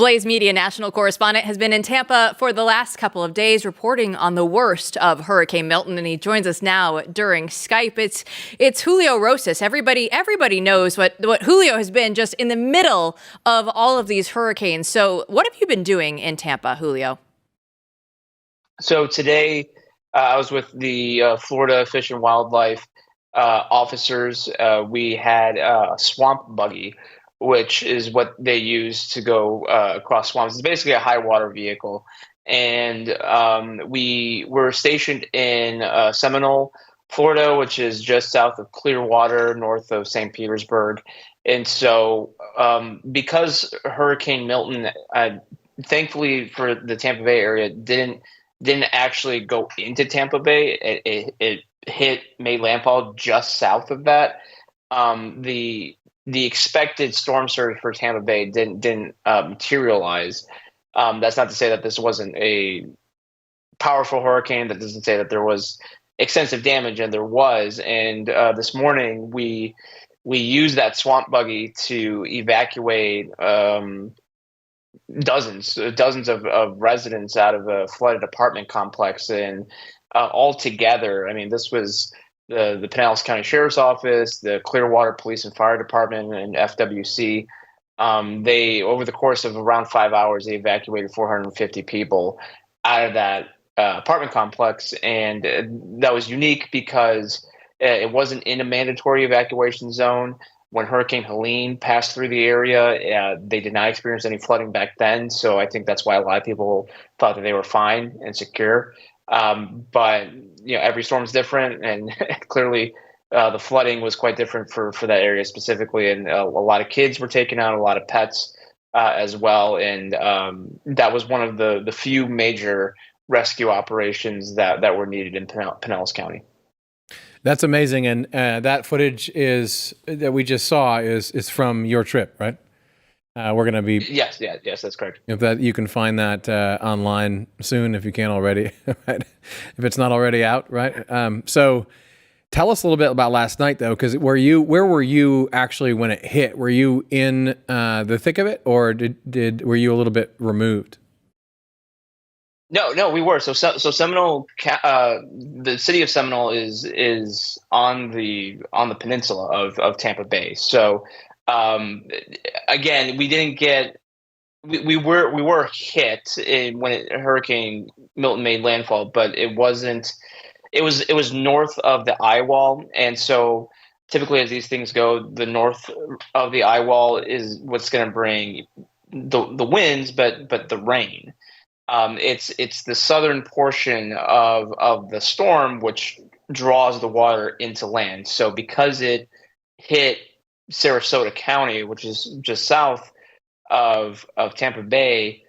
Blaze Media national correspondent has been in Tampa for the last couple of days reporting on the worst of Hurricane Milton, and he joins us now during Skype. It's Julio Rosas. Everybody knows what Julio has been just in the middle of all of these hurricanes. So what have you been doing in Tampa, Julio? So today I was with the Florida Fish and Wildlife officers. We had a swamp buggy, which is what they use to go across swamps. It's basically a high water vehicle. And we were stationed in Seminole, Florida, which is just south of Clearwater, north of St. Petersburg. And so because Hurricane Milton, thankfully for the Tampa Bay area, didn't actually go into Tampa Bay. It made landfall just south of that. The expected storm surge for Tampa Bay didn't materialize. That's not to say that this wasn't a powerful hurricane. That doesn't say that there was extensive damage, and there was. And this morning we used that swamp buggy to evacuate dozens of residents out of a flooded apartment complex. And altogether, I mean, this was the Pinellas County Sheriff's Office, the Clearwater Police and Fire Department, and FWC. They, over the course of around 5 hours, they evacuated 450 people out of that apartment complex. And that was unique because it wasn't in a mandatory evacuation zone. When Hurricane Helene passed through the area, they did not experience any flooding back then. So I think that's why a lot of people thought that they were fine and secure. But every storm is different, and clearly the flooding was quite different for that area specifically. And a lot of kids were taken out, a lot of pets as well. And that was one of the few major rescue operations that were needed in Pinellas County. That's amazing, and that footage that we just saw is from your trip, right? We're going to be yes, that's correct. If you can find that online soon, if you can already, right? If it's not already out, right? So tell us a little bit about last night, though, because where were you actually when it hit? Were you in the thick of it, or were you a little bit removed? No, we were. So Seminole, the city of Seminole is on the peninsula of Tampa Bay. So again, we didn't get. We were hit when Hurricane Milton made landfall, but it wasn't. It was north of the eye wall, and so typically, as these things go, the north of the eye wall is what's going to bring the winds, but the rain. It's the southern portion of the storm which draws the water into land. So because it hit Sarasota County, which is just south of Tampa Bay,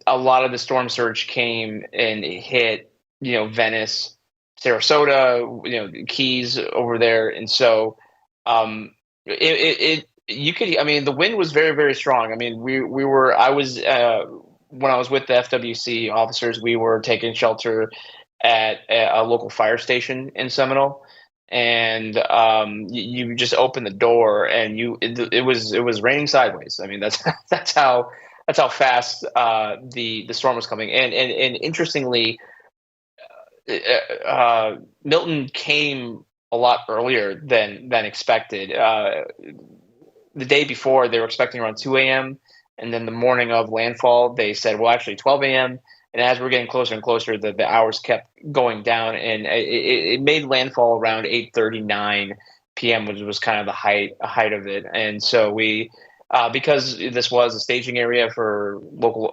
a lot of the storm surge came and hit Venice, Sarasota, Keys over there. And so you could, I mean, the wind was very, very strong. I mean, when I was with the FWC officers, we were taking shelter at a local fire station in Seminole, and you just open the door and it was raining sideways. I mean, that's how fast the storm was coming. And interestingly, Milton came a lot earlier than expected. The day before, they were expecting around 2 a.m. And then the morning of landfall, they said, well, actually 12 a.m. And as we're getting closer and closer, the hours kept going down. And it made landfall around 8:39 p.m., which was kind of the height of it. And so we, because this was a staging area for local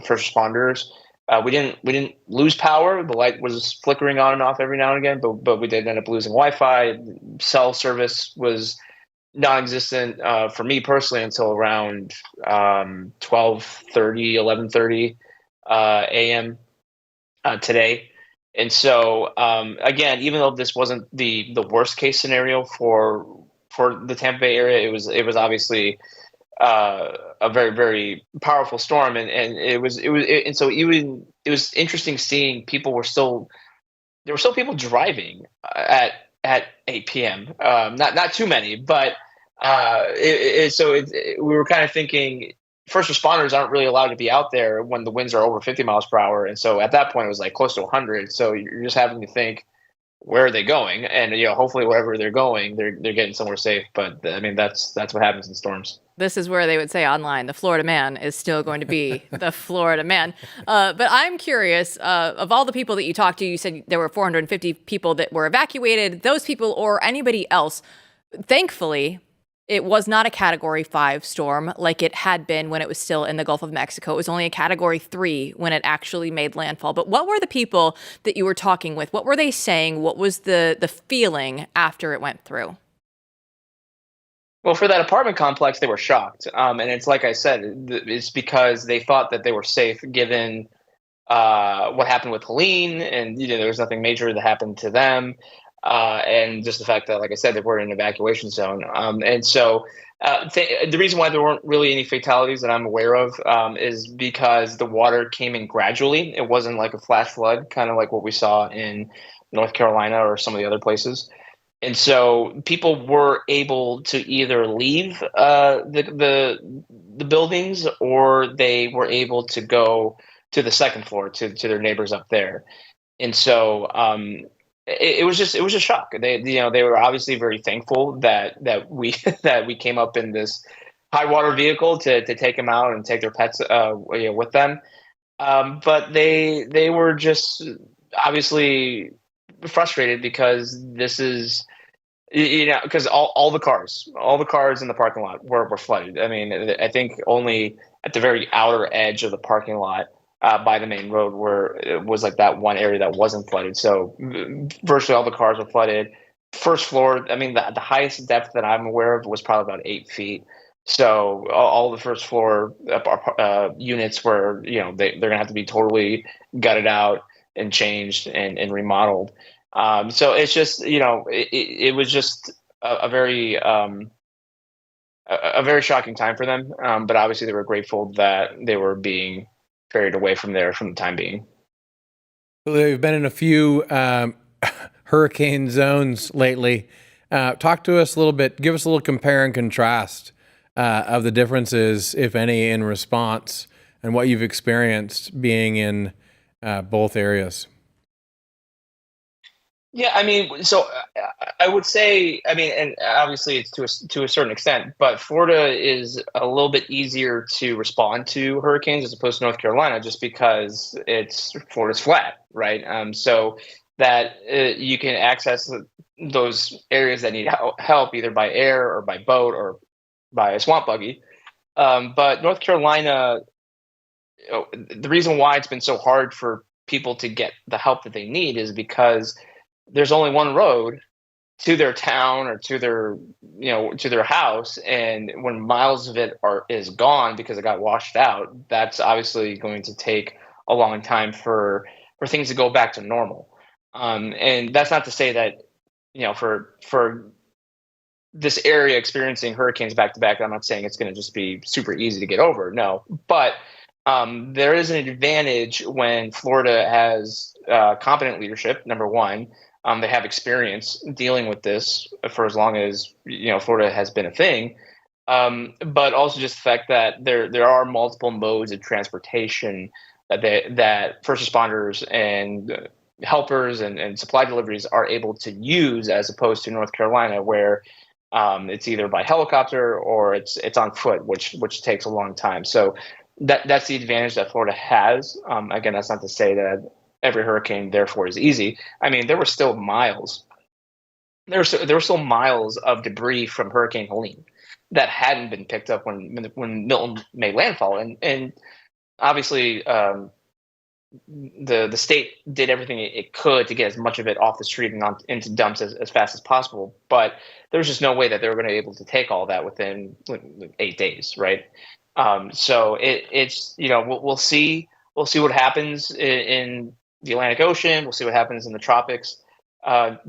first responders, we didn't lose power. The light was flickering on and off every now and again, but we did end up losing Wi-Fi. Cell service was non-existent for me personally until around 12:30, 11:30 a.m. Today. And so again, even though this wasn't the worst case scenario for the Tampa Bay area, it was obviously a very, very powerful storm, and it was interesting seeing there were still people driving at 8 p.m. Not too many, but we were kind of thinking first responders aren't really allowed to be out there when the winds are over 50 miles per hour. And so at that point, it was like close to 100. So you're just having to think, where are they going? And hopefully wherever they're going, they're getting somewhere safe. But I mean, that's what happens in storms. This is where they would say online, the Florida man is still going to be the Florida man. But I'm curious, of all the people that you talked to, you said there were 450 people that were evacuated. Those people or anybody else, thankfully, it was not a Category 5 storm like it had been when it was still in the Gulf of Mexico. It was only a Category 3 when it actually made landfall. But what were the people that you were talking with? What were they saying? What was the feeling after it went through? Well, for that apartment complex, they were shocked. And it's like I said, it's because they thought that they were safe given what happened with Helene, and there was nothing major that happened to them. And just the fact that, like I said, they were in an evacuation zone. And so the reason why there weren't really any fatalities that I'm aware of is because the water came in gradually. It wasn't like a flash flood, kind of like what we saw in North Carolina or some of the other places. And so people were able to either leave the buildings, or they were able to go to the second floor to their neighbors up there. And so it was just a shock. They were obviously very thankful that we that we came up in this high water vehicle to take them out and take their pets with them. But they were just obviously frustrated because this is because all the cars in the parking lot were flooded. I mean, I think only at the very outer edge of the parking lot by the main road was like that one area that wasn't flooded. So virtually all the cars were flooded. First floor, I mean, the highest depth that I'm aware of was probably about 8 feet. So all the first floor units were, they're gonna have to be totally gutted out and changed and remodeled. So it's just, it was just a very shocking time for them. But obviously they were grateful that they were being ferried away from there from the time being. We've been in a few hurricane zones lately. Talk to us a little bit. Give us a little compare and contrast of the differences, if any, in response and what you've experienced being in both areas. Yeah, I mean, so I would say, I mean, and obviously it's to a certain extent, but Florida is a little bit easier to respond to hurricanes as opposed to North Carolina, just because Florida's flat, right? So that you can access those areas that need help either by air or by boat or by a swamp buggy. But North Carolina, the reason why it's been so hard for people to get the help that they need is because there's only one road to their town or to their house, and when miles of it is gone because it got washed out, that's obviously going to take a long time for things to go back to normal. And that's not to say that for this area experiencing hurricanes back to back, I'm not saying it's going to just be super easy to get over. No, but there is an advantage when Florida has competent leadership. Number one. They have experience dealing with this for as long as Florida has been a thing, but also just the fact that there are multiple modes of transportation that first responders and helpers and supply deliveries are able to use, as opposed to North Carolina, where it's either by helicopter or it's on foot, which takes a long time. So that's the advantage that Florida has. Again, that's not to say that every hurricane therefore is easy. I mean, there were still miles. There were still miles of debris from Hurricane Helene that hadn't been picked up when Milton made landfall, and obviously the state did everything it could to get as much of it off the street and into dumps as fast as possible. But there was just no way that they were going to be able to take all that within 8 days, right? So it's we'll see what happens in the Atlantic Ocean. We'll see what happens in the tropics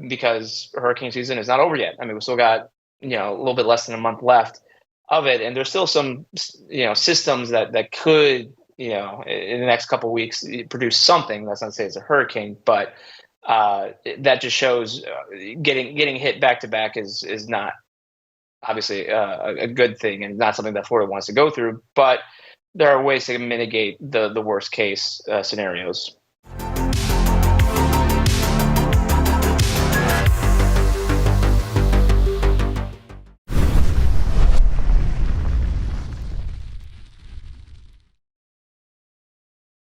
because hurricane season is not over yet. I mean, we still got a little bit less than a month left of it, and there's still some systems that could in the next couple of weeks produce something. That's not to say it's a hurricane, but that just shows getting hit back to back is not obviously a good thing and not something that Florida wants to go through. But there are ways to mitigate the worst case scenarios.